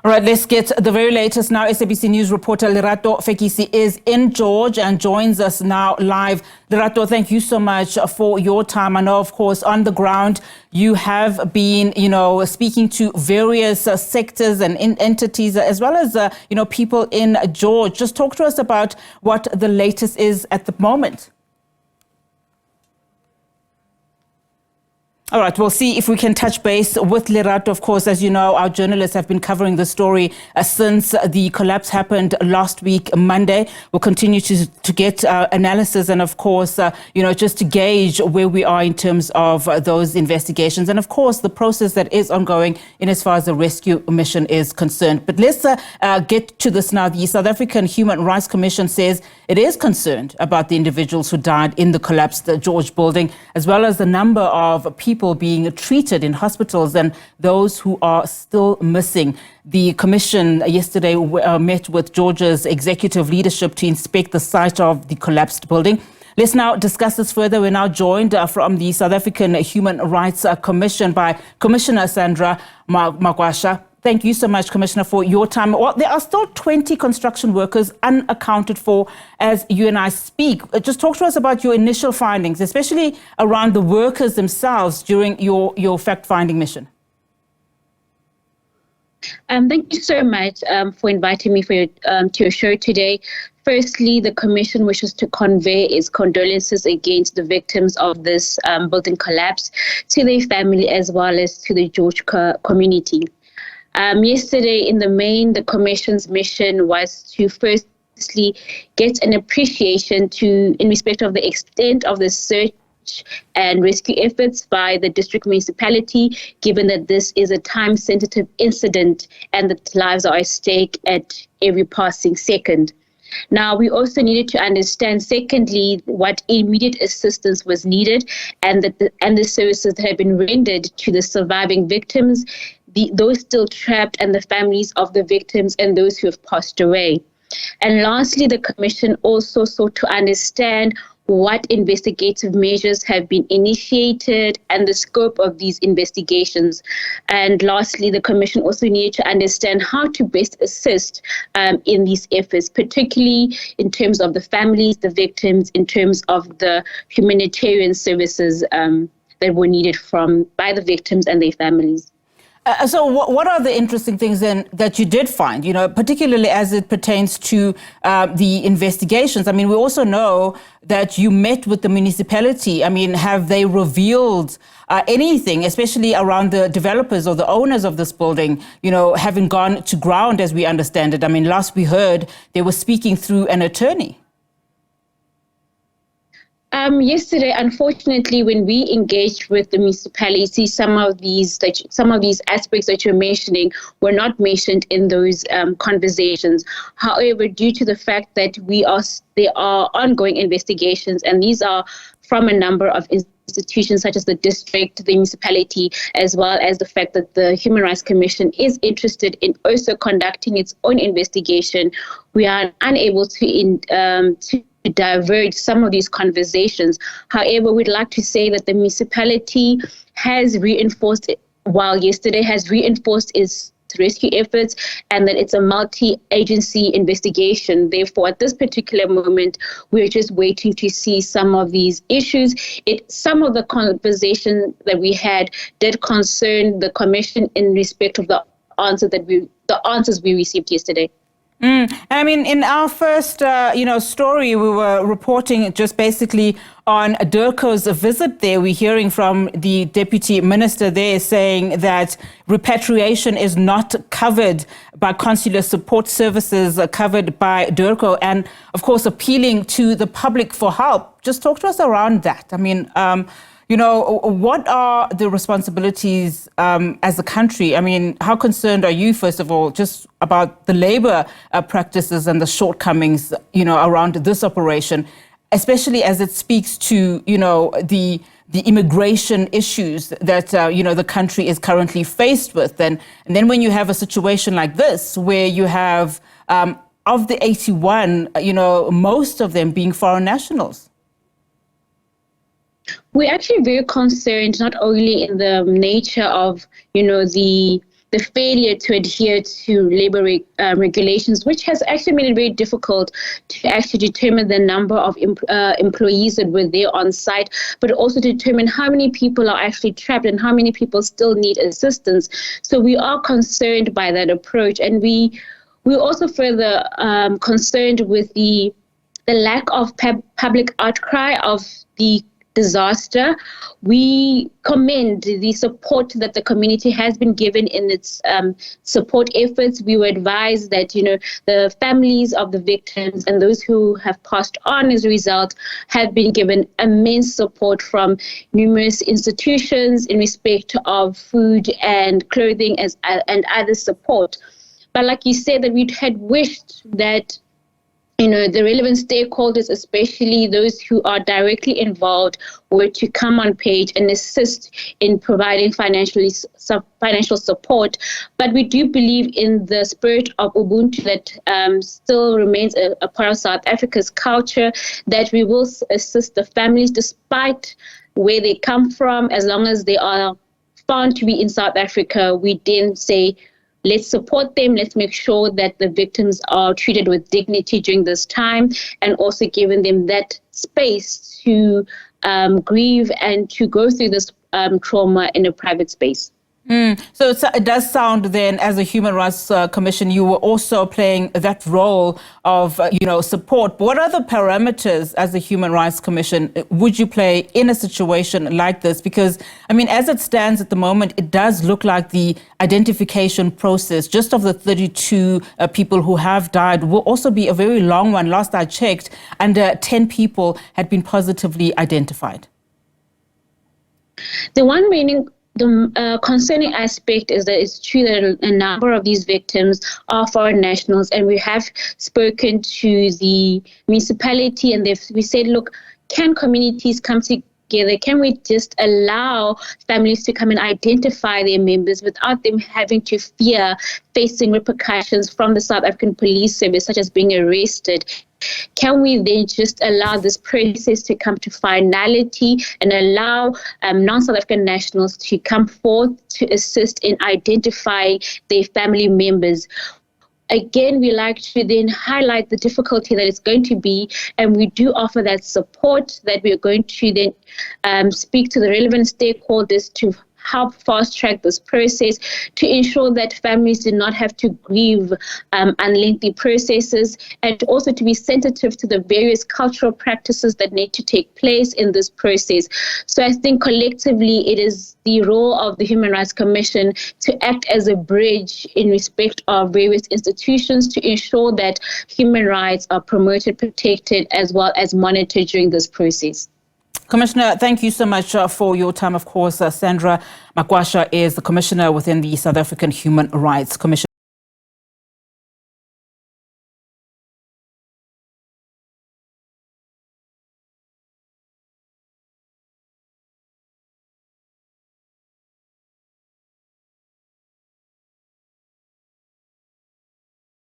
All right, let's get the very latest now. SABC News reporter Lerato Fekisi is in George and joins us now live. Lerato, thank you so much for your time. I know, of course, on the ground, you have been, speaking to various sectors and entities, as well as, people in George. Just talk to us about what the latest is at the moment. All right, we'll see if we can touch base with Lerato. Of course, as you know, our journalists have been covering the story since the collapse happened last week, Monday. We'll continue to get analysis and, of course, just to gauge where we are in terms of those investigations. And, of course, the process that is ongoing in as far as the rescue mission is concerned. But let's get to this now. The South African Human Rights Commission says it is concerned about the individuals who died in the collapsed George building, as well as the number of people being treated in hospitals and those who are still missing. The commission yesterday met with Georgia's executive leadership to inspect the site of the collapsed building. Let's now discuss this further. We're now joined from the South African Human Rights Commission by Commissioner Sandra Makoasha. Thank you so much, Commissioner, for your time. Well, there are still 20 construction workers unaccounted for as you and I speak. Just talk to us about your initial findings, especially around the workers themselves during your fact-finding mission. Thank you so much for inviting me to your show today. Firstly, the Commission wishes to convey its condolences against the victims of this building collapse to their family as well as to the George community. Yesterday, in the main, the Commission's mission was to firstly get an appreciation in respect of the extent of the search and rescue efforts by the district municipality, given that this is a time-sensitive incident and that lives are at stake at every passing second. Now, we also needed to understand, secondly, what immediate assistance was needed and the services that have been rendered to the surviving victims, those still trapped, and the families of the victims and those who have passed away. And lastly, the Commission also sought to understand what investigative measures have been initiated and the scope of these investigations. And lastly, the Commission also needed to understand how to best assist in these efforts, particularly in terms of the families, the victims, in terms of the humanitarian services that were needed by the victims and their families. So what are the interesting things then that you did find, particularly as it pertains to the investigations? I mean, we also know that you met with the municipality. I mean, have they revealed anything, especially around the developers or the owners of this building, having gone to ground as we understand it? I mean, last we heard they were speaking through an attorney. Yesterday, unfortunately, when we engaged with the municipality, some of these aspects that you're mentioning were not mentioned in those conversations. However, due to the fact that there are ongoing investigations, and these are from a number of institutions such as the district, the municipality, as well as the fact that the Human Rights Commission is interested in also conducting its own investigation, we are unable to diverge some of these conversations. However, we'd like to say that the municipality has reinforced its rescue efforts and that it's a multi-agency investigation. Therefore, at this particular moment, we're just waiting to see some of these issues. Some of the conversation that we had did concern the Commission in respect of the answers we received yesterday. I mean, in our first, story, we were reporting just basically on DIRCO's visit there. We're hearing from the deputy minister there saying that repatriation is not covered by consular support services covered by DIRCO, and, of course, appealing to the public for help. Just talk to us around that. I mean, what are the responsibilities as a country? I mean, how concerned are you, first of all, just about the labor practices and the shortcomings, around this operation, especially as it speaks to, the immigration issues that, the country is currently faced with? And then when you have a situation like this, where you have, of the 81, most of them being foreign nationals. We're actually very concerned not only in the nature of, the the failure to adhere to labor regulations, which has actually made it very difficult to actually determine the number of employees that were there on site, but also determine how many people are actually trapped and how many people still need assistance. So we are concerned by that approach, and we're also further concerned with the lack of public outcry of the disaster. We commend the support that the community has been given in its support efforts. We were advised that, the families of the victims and those who have passed on as a result have been given immense support from numerous institutions in respect of food and clothing and other support. But like you said, that we had wished that the relevant stakeholders, especially those who are directly involved, were to come on page and assist in providing financial support. But we do believe in the spirit of Ubuntu that still remains a part of South Africa's culture, that we will assist the families despite where they come from, as long as they are found to be in South Africa. We then say, let's support them. Let's make sure that the victims are treated with dignity during this time, and also giving them that space to grieve and to go through this trauma in a private space. So it does sound then, as a Human Rights Commission, you were also playing that role of, support. But what other parameters as a Human Rights Commission would you play in a situation like this? Because, as it stands at the moment, it does look like the identification process, just of the 32 people who have died, will also be a very long one. Last I checked, and 10 people had been positively identified. The concerning aspect is that it's true that a number of these victims are foreign nationals, and we have spoken to the municipality, and we said, look, can communities come together? Can we just allow families to come and identify their members without them having to fear facing repercussions from the South African Police Service, such as being arrested? Can we then just allow this process to come to finality and allow non-South African nationals to come forth to assist in identifying their family members? Again, we like to then highlight the difficulty that it's going to be, and we do offer that support, that we are going to then speak to the relevant stakeholders to help fast track this process, to ensure that families do not have to grieve unlengthy processes, and also to be sensitive to the various cultural practices that need to take place in this process. So I think collectively it is the role of the Human Rights Commission to act as a bridge in respect of various institutions to ensure that human rights are promoted, protected, as well as monitored during this process. Commissioner, thank you so much for your time. Of course, Sandra Makoasha is the Commissioner within the South African Human Rights Commission.